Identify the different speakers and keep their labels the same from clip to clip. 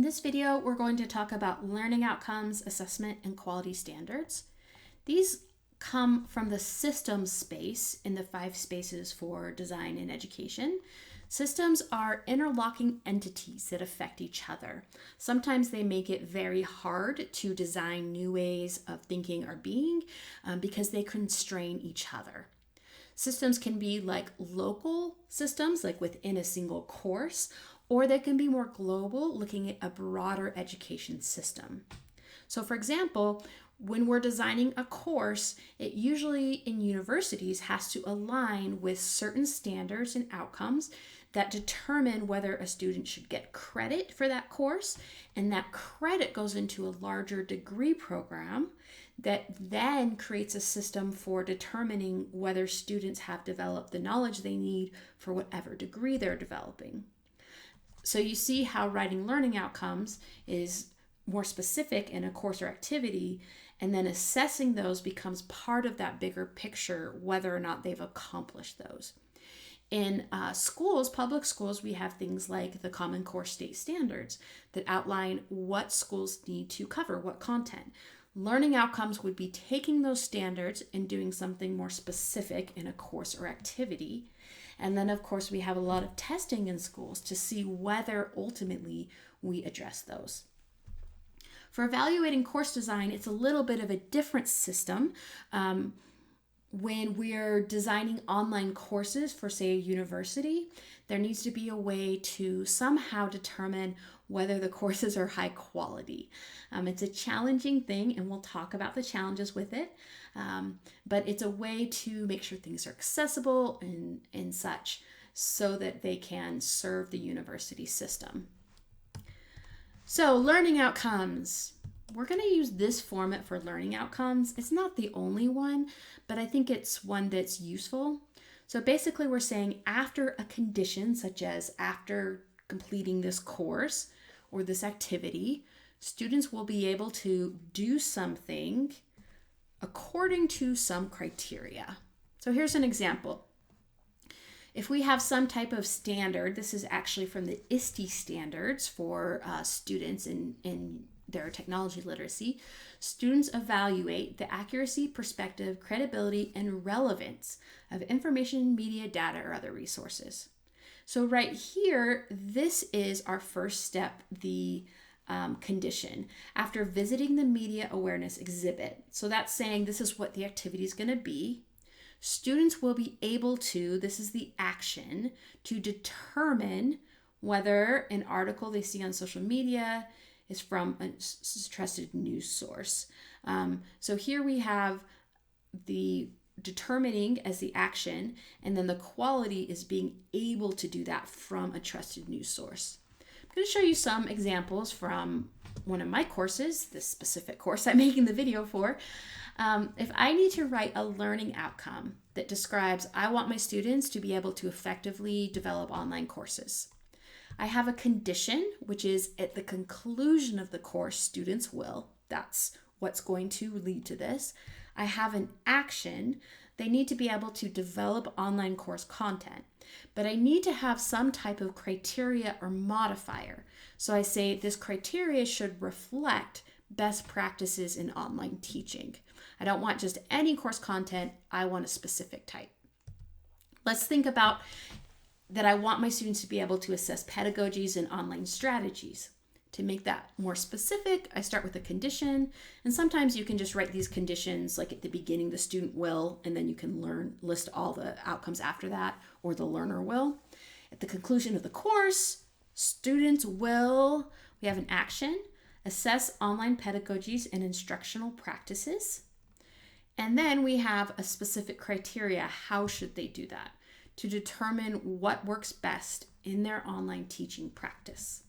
Speaker 1: this video, we're going to talk about learning outcomes, assessment, and quality standards. These come from the systems space in the 5 spaces for design and education. Systems are interlocking entities that affect each other. Sometimes they make it very hard to design new ways of thinking or being because they constrain each other. Systems can be like local systems, like within a single course, or they can be more global, looking at a broader education system. So for example, when we're designing a course, it usually in universities has to align with certain standards and outcomes that determine whether a student should get credit for that course, and that credit goes into a larger degree program that then creates a system for determining whether students have developed the knowledge they need for whatever degree they're developing. So you see how writing learning outcomes is more specific in a course or activity, and then assessing those becomes part of that bigger picture, whether or not they've accomplished those. In schools, public schools, we have things like the Common Core State Standards that outline what schools need to cover, what content. Learning outcomes would be taking those standards and doing something more specific in a course or activity. And then, of course, we have a lot of testing in schools to see whether ultimately we address those. For evaluating course design, it's a little bit of a different system. When we're designing online courses for, say, a university, there needs to be a way to somehow determine whether the courses are high quality. It's a challenging thing, and we'll talk about the challenges with it, but it's a way to make sure things are accessible and such so that they can serve the university system. So, learning outcomes. We're going to use this format for learning outcomes. It's not the only one, but I think it's one that's useful. So basically we're saying after a condition, such as after completing this course or this activity, students will be able to do something according to some criteria. So here's an example. If we have some type of standard, this is actually from the ISTE standards for students in their technology literacy, students evaluate the accuracy, perspective, credibility, and relevance of information, media, data, or other resources. So right here, this is our first step, the condition. After visiting the media awareness exhibit, so that's saying this is what the activity is going to be. Students will be able to, this is the action, to determine whether an article they see on social media is from a trusted news source. So here we have the determining as the action, and then the quality is being able to do that from a trusted news source. I'm going to show you some examples from one of my courses, this specific course I'm making the video for. If I need to write a learning outcome that describes, I want my students to be able to effectively develop online courses. I have a condition, which is at the conclusion of the course, students will. That's what's going to lead to this. I have an action. They need to be able to develop online course content. But I need to have some type of criteria or modifier. So I say this criteria should reflect best practices in online teaching. I don't want just any course content. I want a specific type. Let's think about that I want my students to be able to assess pedagogies and online strategies. To make that more specific, I start with a condition, and sometimes you can just write these conditions like at the beginning, the student will, and then you can list all the outcomes after that, or the learner will. At the conclusion of the course, students will, we have an action, assess online pedagogies and instructional practices. And then we have a specific criteria. How should they do that? To determine what works best in their online teaching practice.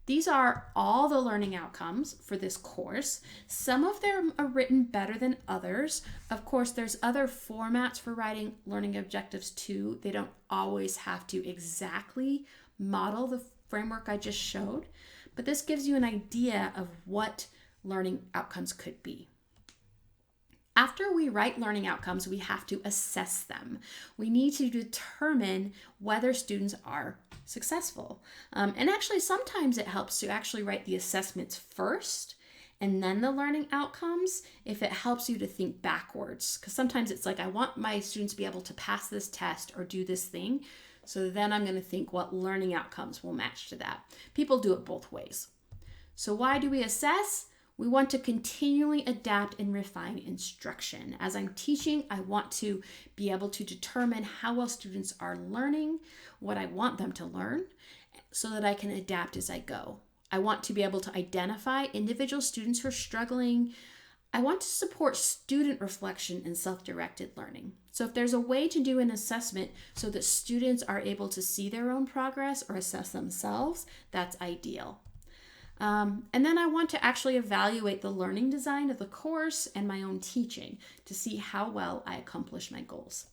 Speaker 1: These are all the learning outcomes for this course. Some of them are written better than others. Of course, there's other formats for writing learning objectives too. They don't always have to exactly model the framework I just showed, but this gives you an idea of what learning outcomes could be. After we write learning outcomes, we have to assess them. We need to determine whether students are successful. And actually, sometimes it helps to actually write the assessments first and then the learning outcomes if it helps you to think backwards. Because sometimes it's like, I want my students to be able to pass this test or do this thing. So then I'm going to think what learning outcomes will match to that. People do it both ways. So why do we assess? We want to continually adapt and refine instruction. As I'm teaching, I want to be able to determine how well students are learning, what I want them to learn, so that I can adapt as I go. I want to be able to identify individual students who are struggling. I want to support student reflection and self-directed learning. So if there's a way to do an assessment so that students are able to see their own progress or assess themselves, that's ideal. And then I want to actually evaluate the learning design of the course and my own teaching to see how well I accomplish my goals.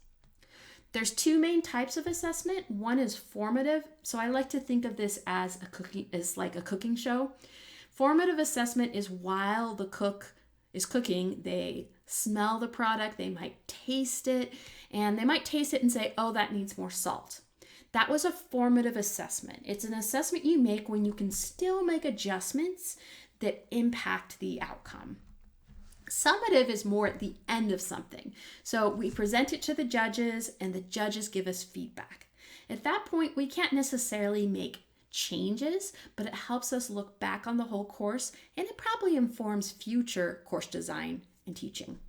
Speaker 1: There's two main types of assessment. One is formative. So I like to think of this as like a cooking show. Formative assessment is while the cook is cooking, they smell the product, they might taste it, and they might taste it and say, oh, that needs more salt. That was a formative assessment. It's an assessment you make when you can still make adjustments that impact the outcome. Summative is more at the end of something. So we present it to the judges and the judges give us feedback. At that point, we can't necessarily make changes, but it helps us look back on the whole course, and it probably informs future course design and teaching.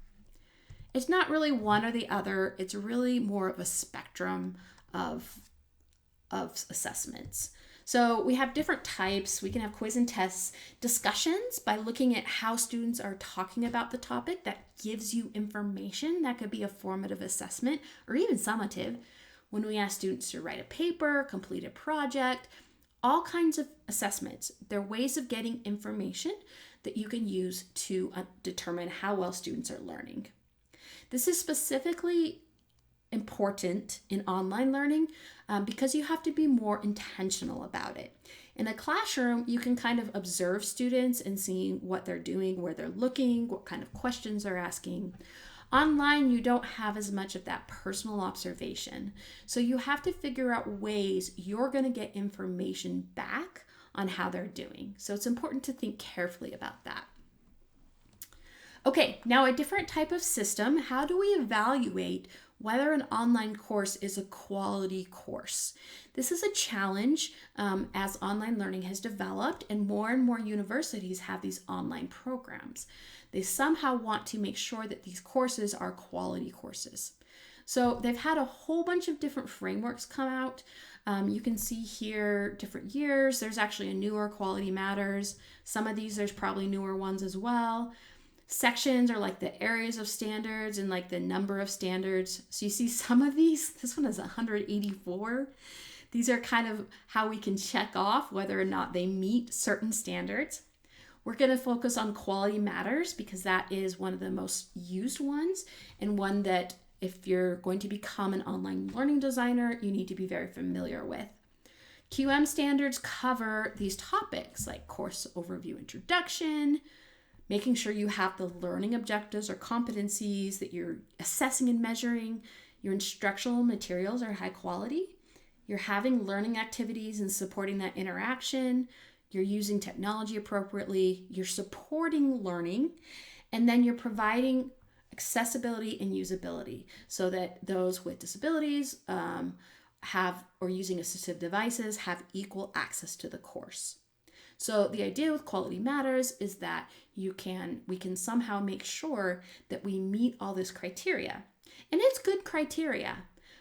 Speaker 1: It's not really one or the other. It's really more of a spectrum of assessments. So we have different types. We can have quiz and tests, discussions by looking at how students are talking about the topic. That gives you information. That could be a formative assessment or even summative. When we ask students to write a paper, complete a project, all kinds of assessments. They're ways of getting information that you can use to determine how well students are learning. This is specifically important in online learning because you have to be more intentional about it. In a classroom, you can kind of observe students and see what they're doing, where they're looking, what kind of questions they're asking. Online, you don't have as much of that personal observation. So you have to figure out ways you're going to get information back on how they're doing. So it's important to think carefully about that. Okay, now a different type of system. How do we evaluate whether an online course is a quality course? This is a challenge as online learning has developed and more universities have these online programs. They somehow want to make sure that these courses are quality courses. So they've had a whole bunch of different frameworks come out. You can see here different years. There's actually a newer Quality Matters. Some of these, there's probably newer ones as well. Sections are like the areas of standards and like the number of standards. So you see some of these, this one is 184. These are kind of how we can check off whether or not they meet certain standards. We're going to focus on Quality Matters because that is one of the most used ones and one that if you're going to become an online learning designer, you need to be very familiar with. QM standards cover these topics like course overview introduction, making sure you have the learning objectives or competencies that you're assessing and measuring, your instructional materials are high quality, you're having learning activities and supporting that interaction, you're using technology appropriately, you're supporting learning, and then you're providing accessibility and usability so that those with disabilities have or using assistive devices have equal access to the course. So the idea with Quality Matters is that we can somehow make sure that we meet all this criteria. And it's good criteria.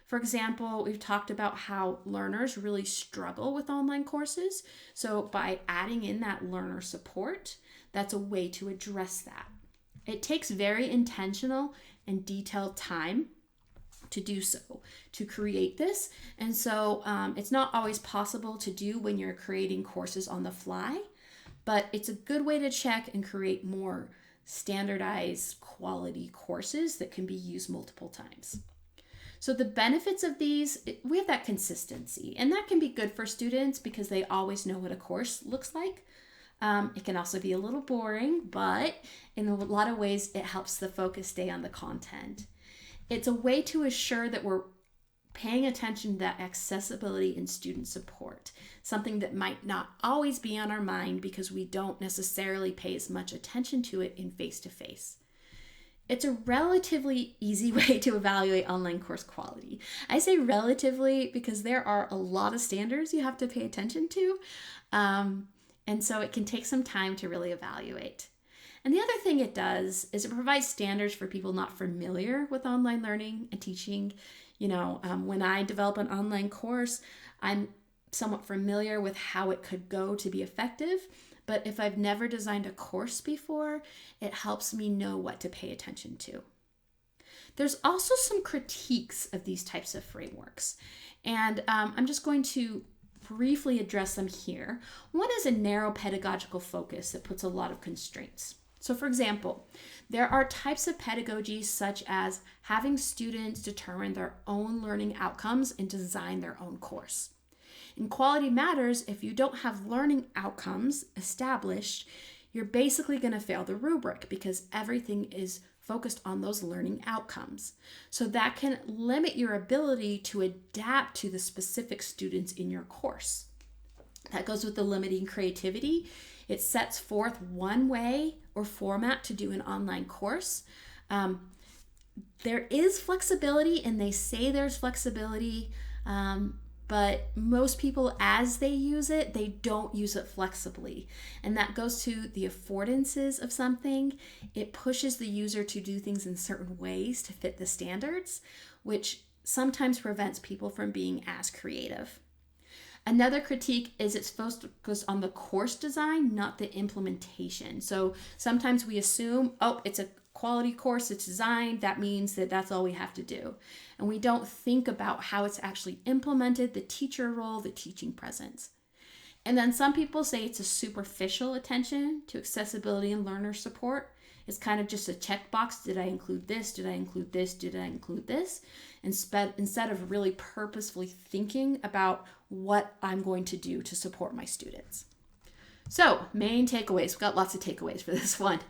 Speaker 1: For example, we've talked about how learners really struggle with online courses. So by adding in that learner support, that's a way to address that. It takes very intentional and detailed time to do so, to create this. And so it's not always possible to do when you're creating courses on the fly, but it's a good way to check and create more standardized quality courses that can be used multiple times. So the benefits of these, we have that consistency, and that can be good for students because they always know what a course looks like. It can also be a little boring, but in a lot of ways, it helps the focus stay on the content. It's a way to assure that we're paying attention to that accessibility and student support, something that might not always be on our mind because we don't necessarily pay as much attention to it in face-to-face. It's a relatively easy way to evaluate online course quality. I say relatively because there are a lot of standards you have to pay attention to, and so it can take some time to really evaluate. And the other thing it does is it provides standards for people not familiar with online learning and teaching. When I develop an online course, I'm somewhat familiar with how it could go to be effective. But if I've never designed a course before, it helps me know what to pay attention to. There's also some critiques of these types of frameworks, and I'm just going to briefly address them here. One is a narrow pedagogical focus that puts a lot of constraints. So for example, there are types of pedagogy such as having students determine their own learning outcomes and design their own course. In Quality Matters, if you don't have learning outcomes established, you're basically going to fail the rubric because everything is focused on those learning outcomes. So that can limit your ability to adapt to the specific students in your course. That goes with the limiting creativity. It sets forth one way or format to do an online course. There is flexibility, and they say there's flexibility, but most people, as they use it, they don't use it flexibly. And that goes to the affordances of something. It pushes the user to do things in certain ways to fit the standards, which sometimes prevents people from being as creative. Another critique is it's focused on the course design, not the implementation. So sometimes we assume, it's a quality course, it's designed, that means that that's all we have to do. And we don't think about how it's actually implemented, the teacher role, the teaching presence. And then some people say it's a superficial attention to accessibility and learner support. It's kind of just a checkbox. Did I include this? Did I include this? Did I include this? Instead of really purposefully thinking about what I'm going to do to support my students. So, main takeaways. We've got lots of takeaways for this one.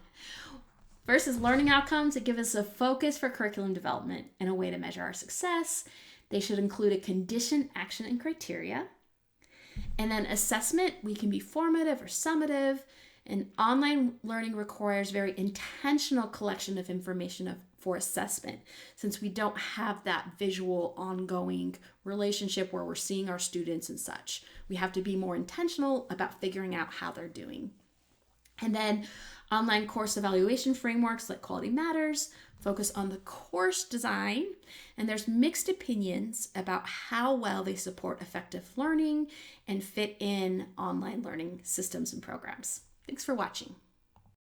Speaker 1: First is learning outcomes that give us a focus for curriculum development and a way to measure our success. They should include a condition, action, and criteria. And then assessment, we can be formative or summative. And online learning requires very intentional collection of information for assessment, since we don't have that visual ongoing relationship where we're seeing our students and such. We have to be more intentional about figuring out how they're doing. And then online course evaluation frameworks like Quality Matters focus on the course design, and there's mixed opinions about how well they support effective learning and fit in online learning systems and programs. Thanks for watching.